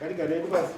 ngatigarei pasi.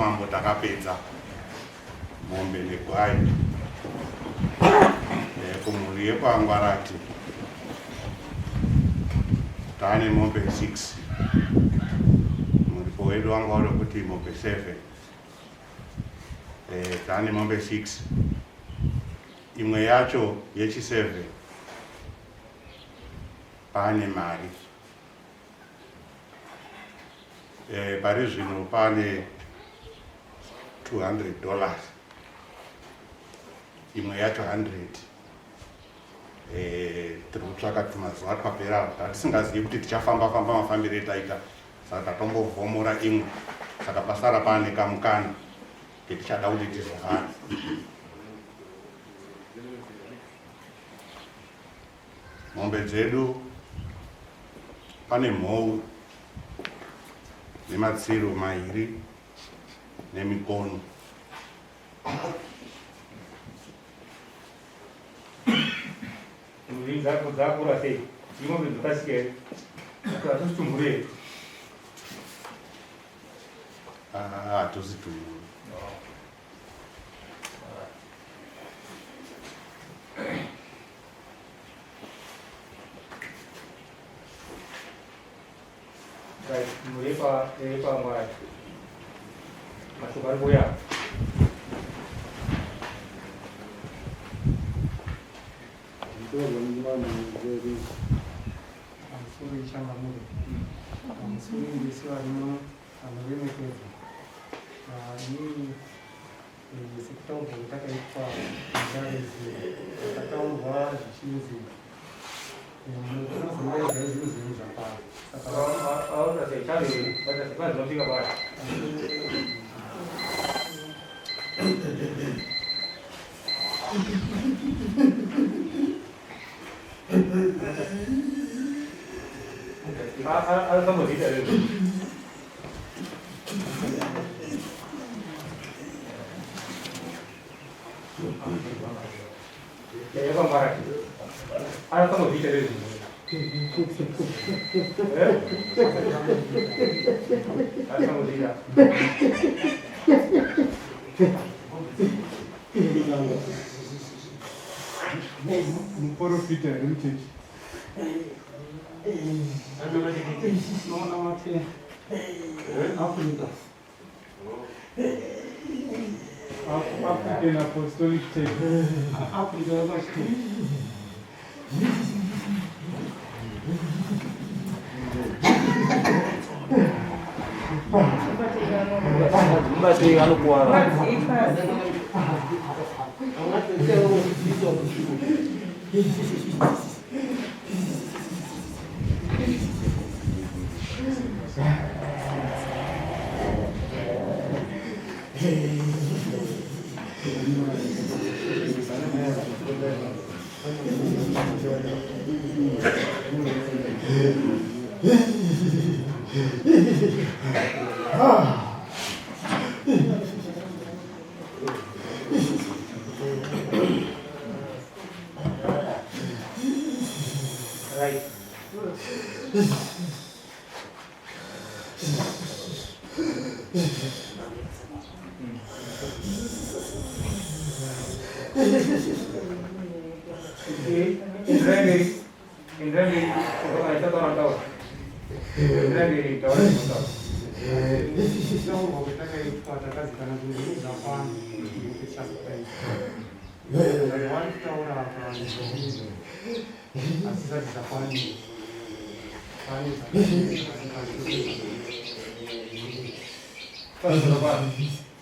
Mambo takapedza mombe negwai kumhuri yekwangwarati taane mombe 6 muripo wedu wanga uri kuti mombe 7 taane mombe 6 imwe yacho yechi7 pane mari pari zvino pane $200 imwe yacho 100 tiri kutsvaka tumazuva twapera tatisingazivi kuti tichafamba mafambiro etaita saka tatombovhomora imwe saka pasara pane kamukana ketichada kuti tizovana mombe dzedu pane mhou nematsiro mairi nemikono dzakura sei imwe dzakasike atusitumure hatusitumure murepa mara masuk baru ya itu bagaimana menjadi ansuri chama muda ansuri disiwa dino amagene kwetu ni sektor kutaka ifa ndani takaomba zishizi ahora se sale para no siga para ahora estamos ya vamos para aquí. Ahora estamos diferentes. Ahora estamos ya. No poro fita heritage. No, Africa. African Apostolic Church. Africa Masih anu kuara. Right.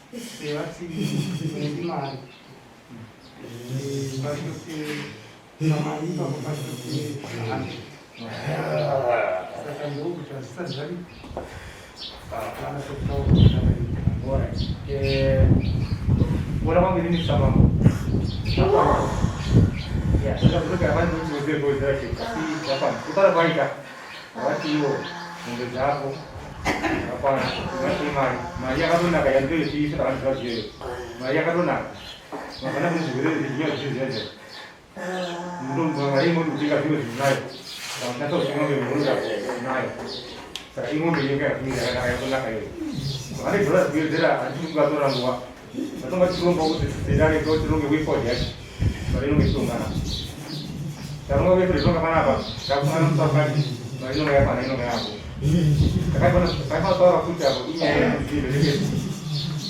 Sevati mari. Pachuti namai pa pachuti. Saka ndio kutasasa zaidi. Kana sokao bora. Bora wangu ni sama. Ya, sasa kutoka hapa ndio tuweze kuweza kasi hapa. Utara baika. Watu hiyo ndio hapo. Apa Maria kaduna kaya ndio sisi tutaanza je Maria kaduna makana mtu vile ndio sisi ndio Maria mtu kika vile nayo na ndio sio ndio nayo sasa hiyo ndio yake ni kaya kaduna kaya wale bora vile dera antu kaduna ngwa ndio mtu ngomba usidare kwa tulunge wipo yake bali ndio mtungana kama wewe ndio kama hapa kama mtu afanye bali ndio hapa ndio hapo Saya tahu orang pun siapa ini yang mesti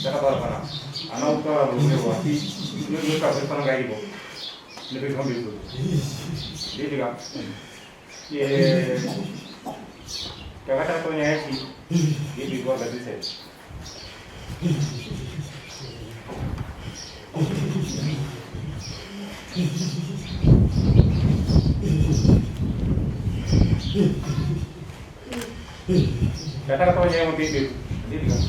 saya tahu mana. Anak utara boleh buat, ini juga berapa gaya ibu, lebih kami itu. Jadi juga, kalau kita punya sih, ini buat dari saya. Kata-kata yang motivasi, jadi kan?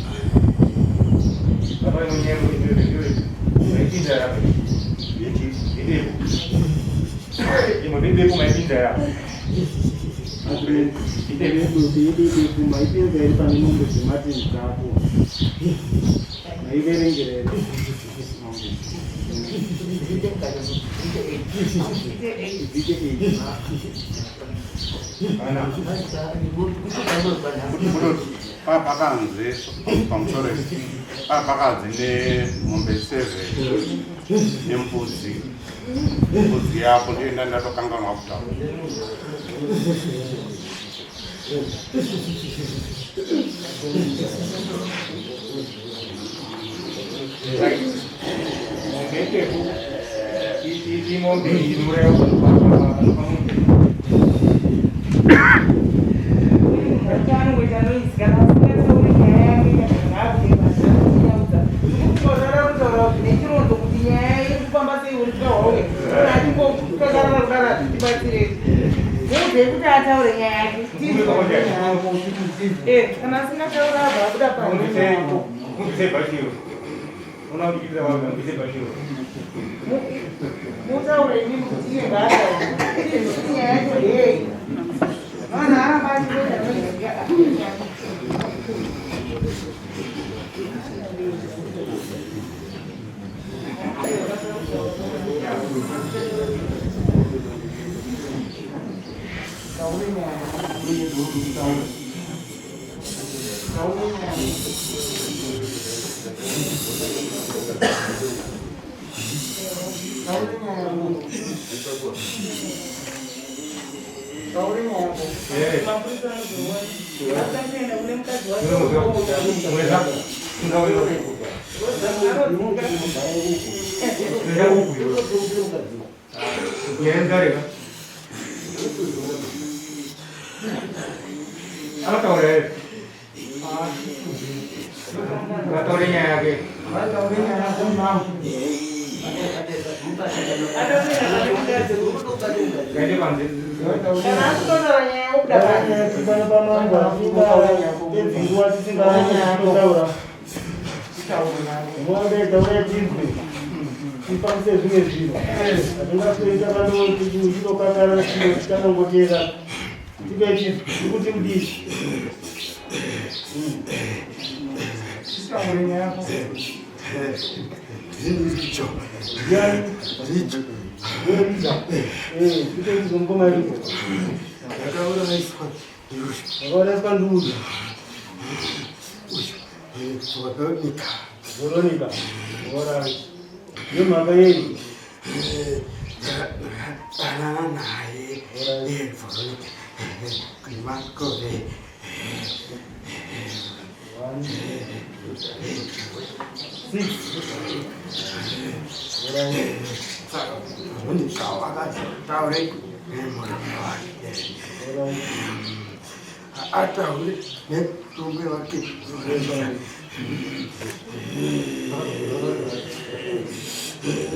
Kata yang motivasi, ini tidak, ini motivasi pun main tidak. Ini pun main tidak dari panimum bersemacam kapu. Main bering kira. Papakanzi pamsore papakanzi ng'ombe seve nembuzi yapo ndio ndatokanga mafuta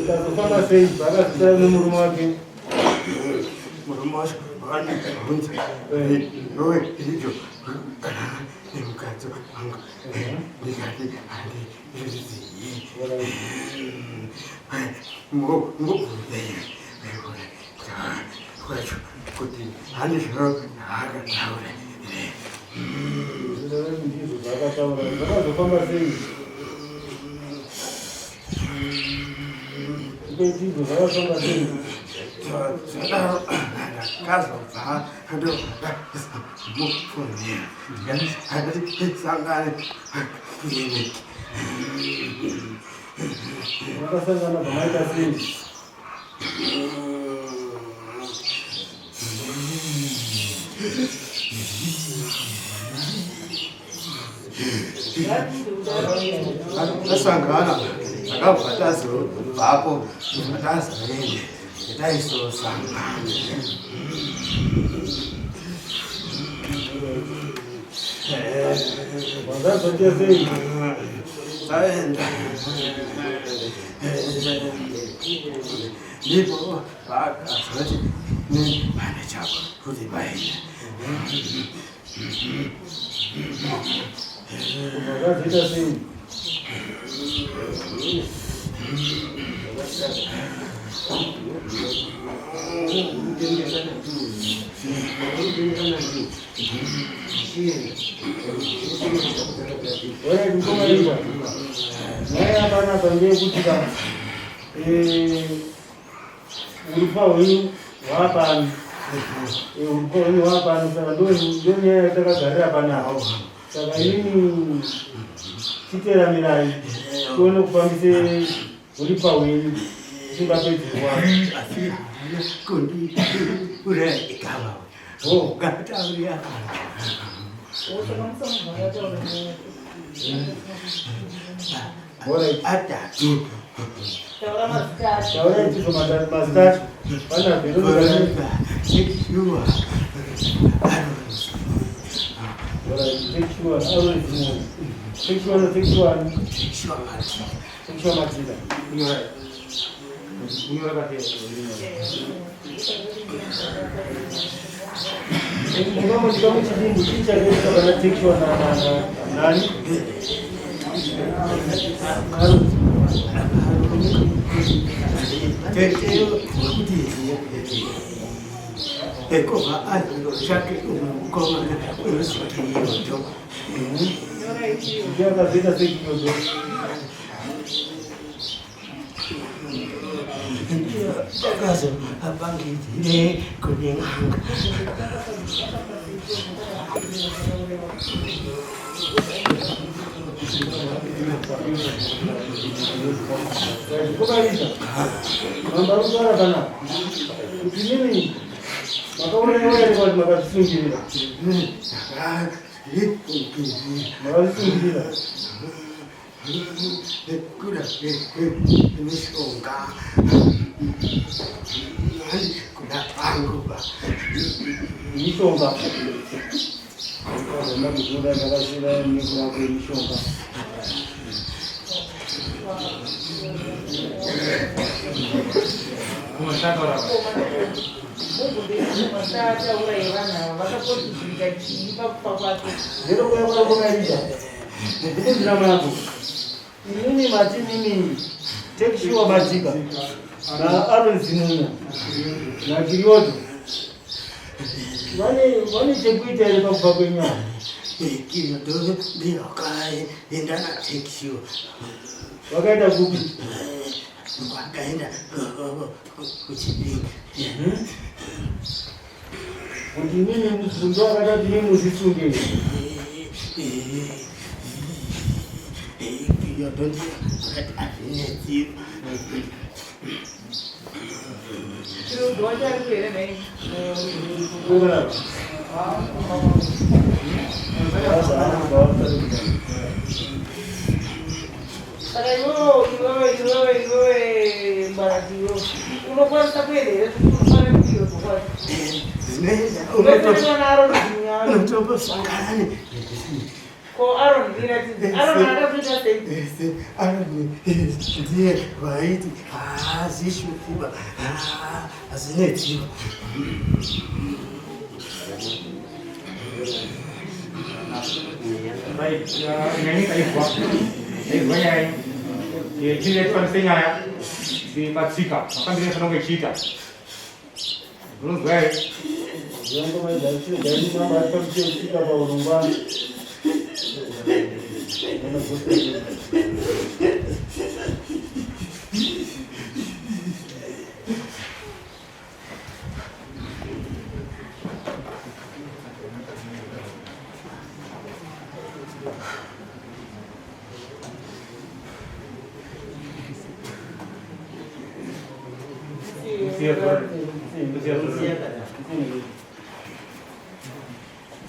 Ukazofamba sei vakazita nemurume wake murume wacho vakandibvunza iwe izvo nemukadzi wangu ndikati handizvizii kwacho kuti handi zviro zvaakataura ndizvo zvakataura vakazofamba sei ndizvo zvakafamba sei zvadaro ndakazobva ndomufonera handati sangane kliniki vakasangana pamaita sei tasangana takabva tazobvapo tazoende taisosangana vangazoita sei taenda ndipo vakazoti nepane chako kuti vaenda vangazoita sei Oya ndikomaita naye apana pandekuti ka urupa hwenyu hwapani urupa hwenyu hwapani saka ndonyaya yatakagarira panapo saka inini chiteramirai tione kufambise urupa hwenyu tisingapedzi kundiurayigava gataurya atatu taura itizo mazitacho pana vheroiwa sexual material ndikamuchidimbu chichareeka kana sexual nani ekova azvake umukomana unosotiyoto ndiakazoita sekiyoto akazo apangidire kunenganga kukaita mambarukara kana kuti nini makaonaoyarekati makazvisungirira makazvisungirira kuda mishonga kuda panguva mishonga azona kuzoda takasira nekurapa mishonga lero kuyakwarakomaita ndikundira mako inini mati nini tekishiwa majika na arozimunya na kirioto vane chekuita ere pakubva kwenyama kirioto ndinokai endana tekishiwa wakaita kupi wakaenda kuchibika kuti inini mufundo akatati nemuzisungei kirioto ndinokati azvinedziva for Aaron, Aaron anapita sei. Aaron ndiye waiti zishufuba azinedziwa. Right, ini kaifwa. Banyak yang jadi itu pastinya ya di Patsika. Makan dia senang kita. Belum baik. Yang kau dari mana macam kita bawa rumah.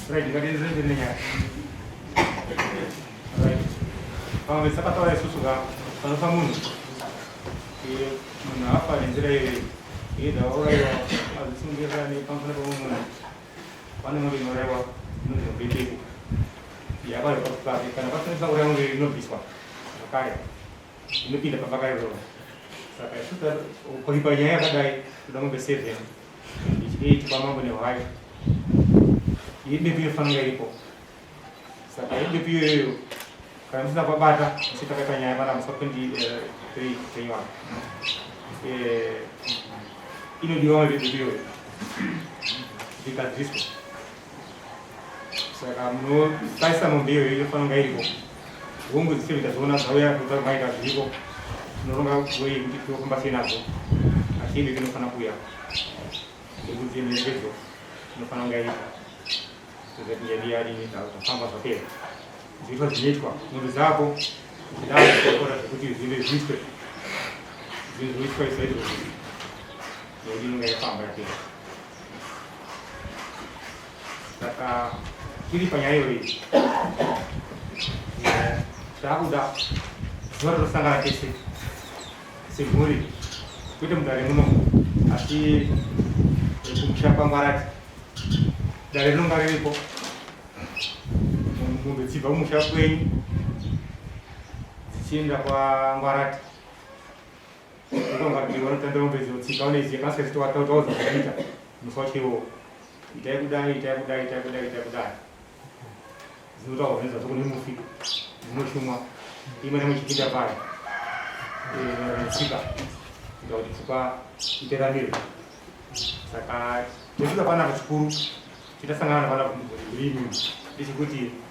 Right, juga di sini ya. Right. Kalau bisa kata oleh susuga, kalau kamu mana apa yang jadi ini dah orang yang ada sumber ni kampung kamu mana mau di mana awak nu beli ya kalau pakai kan apa sih orang yang nu biswa pakai ini tidak pakai bro sampai itu ter kau banyak kadai sudah mau besar ya ini cuma mau beli wahai ini lebih fun lagi po sampai lebih kalau sudah apa baca mesti pakai tanya mana masuk di terima ini dia orang video di kadrisco kamu saya sama dia itu fun lagi po Ngozi sih kita zona saya kita main dari po normal gue itu kembali nato akhirnya kita fana puya itu dia itu no fana lagi jadi dia ini tahu sampai sampai Ziva Ziva, no Zapo, dá agora porque Ziva Ziva. Ziva Ziva é feito. Ele não é fácil aqui. Saka kiri panjang ini. Dah udah. Suara sangat kecil. Seguri. Kita dari rumah. Asli siapa barat. Dari rumah kali itu. Mumbetsiba umushakwei zichinda kwa ngwarati uko ngabirwa ntando mbezo tsikaone zikase sto atauza kuita musochiwo itakudai zinoda kuvenza zokuni mufika zinoshuma imene muchipinda pale sika ngauti tsupa iteramire saka tosvika pana pachikuru titasangana pana kulimi ndichikuti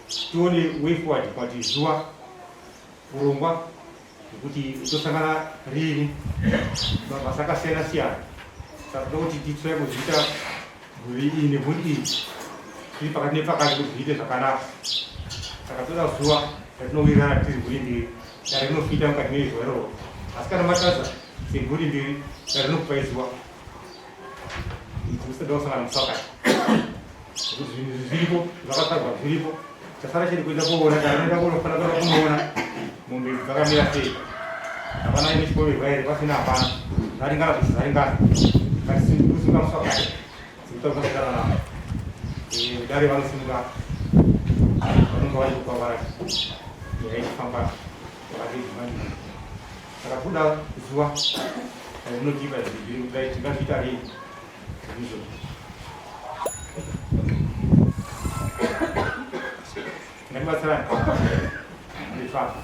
tione way forward kwati zuwa urongwa kuti tosangana rini mabasa akasiyana siyana saka kuti titsve kuzviita mhuri iyi nemhuri iyi tiri pakati nepakati kuti zviite zvakanaka saka toda zuwa ratinowirirana tiri mhuri mbiri dare rinofita mukati mezuva iroro asi kana matadza semhuri mbiri dare rinokupai zuwa tinosada kusangana musakati zvinhu zviripo zvakatarwa zviripo chasara chiri kuenda kuona taanoenda kunofanira kunoona mombe dzakamira sei hapana ine chikoverwa here pasina hapana zvaringana zvese zvaringana ngatisinga musakati zikutaukasitana navo dare vanosimuka vanonga vari kupa varati yaifamba vakati dzimani saka kuda zuva rinotipa zviri kudai tingazviita rei izvo nem baterá de fato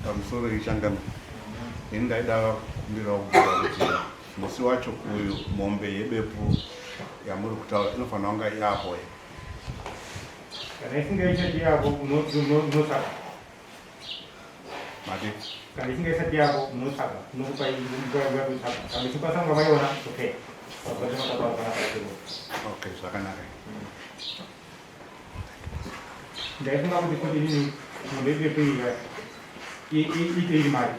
Tamusoro ichangana indaida kumbira kubvira kuti musi wacho uyu mombe yebepu yamuri kutaura inofanira kunga yapo kana isinga isati yapo unotsaka mati kana isinga isati yapo unotsaka unokupa kutsaka kana ichipasanga vaiona okay okay zvakanaka ndaifunga kuti kuti nini mombe yebepu iyi ite mari.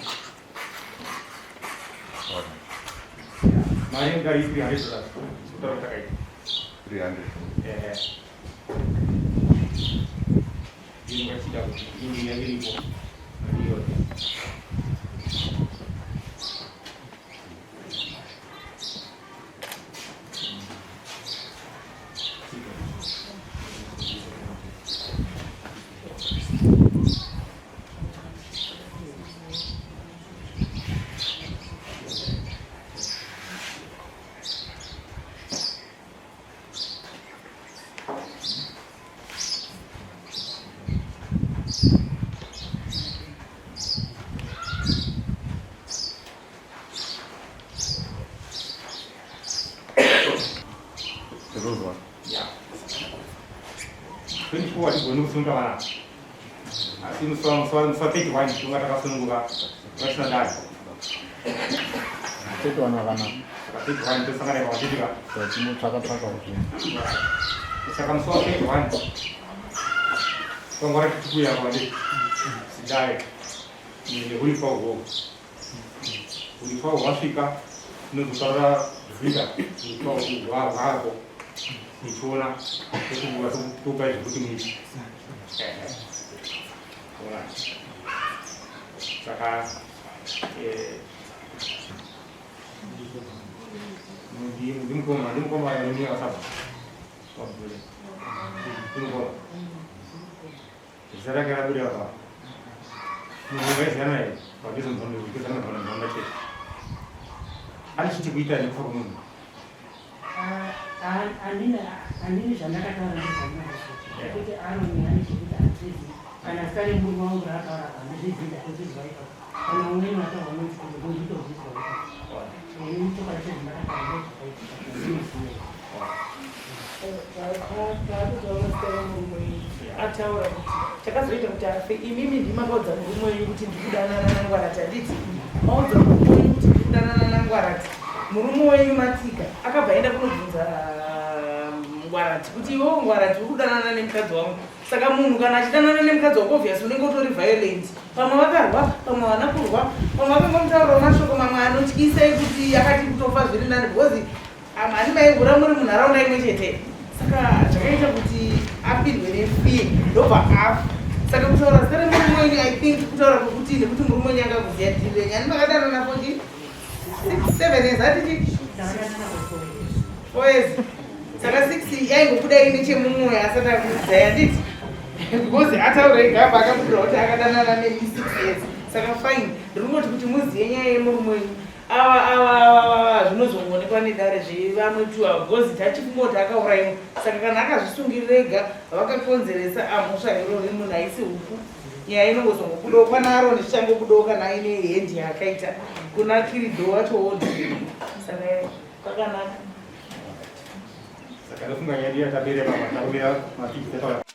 Mari ngari $300. Sudah tak kait. 300. Ini masih dah. Ini lagi ni pun. Ini. Ini kuat di gunung Sunda mana? Ini soal strategi wine tu nggak terasa nunggu macam dah. Itu anak-anak. Strategi wine tu sangat hebat juga. Semua cakap-cakap. Misalkan strategi wine, orang itu yang wajib sedai. Ini hulipau Afrika, Yotaura vida, hulipau Vakamuuraya. Dicola, itu buat tu baik begini. Orang, sekarang, mungkin kau malah ini asap, mungkin kau, sekarang kita berapa? Mungkin sana ya, bagi semua itu sana orang macam, ada sih kita ni formun. Andini sana kata orang sana. Jadi orang ni kita asli. Karena sekali buang berapa orang, jadi tidak itu baik. Kalau orang macam orang itu begitu begitu. Ini tu kalau kita nak tahu Ataura chakazvoita kuti afe imimi ndimakodza murume kuti ndikudanana nangwarati maudza murume kuti ndikudanana nangwarati murume wenyu matsika akabva aenda kunobvunza ngwarati kuti iwewo ngwarati uri kudanana nemukadzi wangu saka munhu kana achidanana nemukadzi wako obviously unenge utori violent pamwe vakarwa pamwe havana kurwa pamwe vakangomutaurirawo mashoko mamwe anotyisa ekuti akati kutofa zviri nani because handi maihura muri munharaunda imwe chete saka zvakaita kuti apindwe nefiye ndobva afa saka kutaura zita remurume wenyu I think kutaura kwekuti nekuti murume wenyu angakuziya dile nyani makadanana for 7 years hatiti 4 years saka 6 yaingobuda ine chemumwoyo asati akuziya yanditi because ataure igamba akabudira kuti akadanana nemi 6 years saka fine ndirikungoti kuti muziye nyaya yemurume wenyu ava zvinozoonekwa nedare zvevamwe tuwa gozi tachifungoti akauraiwa saka kana akazvisungirira vakakonzeresa amhosva irori munhu aisi huku nyaya inongozongobudawo pana aroni zvichangobudawo kana aine hendi yaakaita kuna kirido wacho wodhi saka kwakanaka saka ndofunga nyaya yatabereka mataurira matiitaura